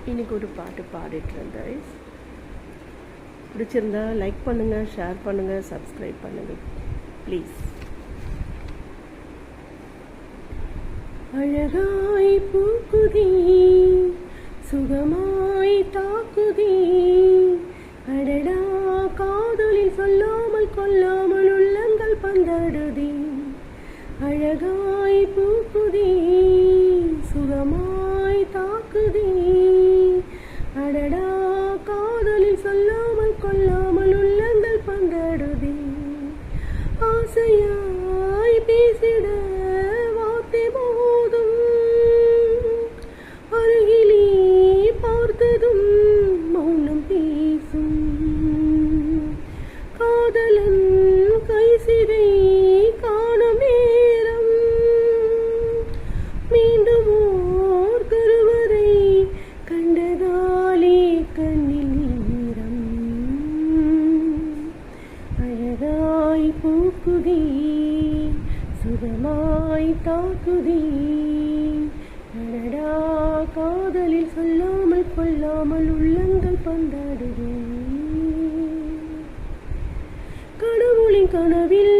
இன்னைக்கு ஒரு பாட்டு பாடிட்டு இருந்தேன். பிடிச்சிருந்தா லைக் பண்ணுங்கள், ஷேர் பண்ணுங்கள், சப்ஸ்கிரைப் பண்ணுங்கள் ப்ளீஸ். அழகாய் பூக்குதி, சுகமாய் தாக்குதி, அடடா காதலில் சொல்லாமல் கொல்லாமல் உள்ளங்கள் பந்தாடுதி. அழகாய் பூக்குதி, சுகமாய் தாக்குதி, அடடா காதலில் சொல்லாமல் கொல்லாமல் உள்ளங்கள் பந்தாடுதி. ஆசையாய் பேசிட வார்த்தை போதும், அருகிலே பார்த்ததும் மௌனம் பேசும். காதலன் கைசிறை காணும் நேரம், மீண்டும் ஓர் கருவறை கண்டதாலே கண்ணில் நீரம். அழகாய் பூக்குதி, சுகமாய் தாக்குதி, அடடா காதலில் சொல்லாமல் கொல்லாமல் உள்ளங்கள் பந்தாடுதி. கடவுளின் கனவில்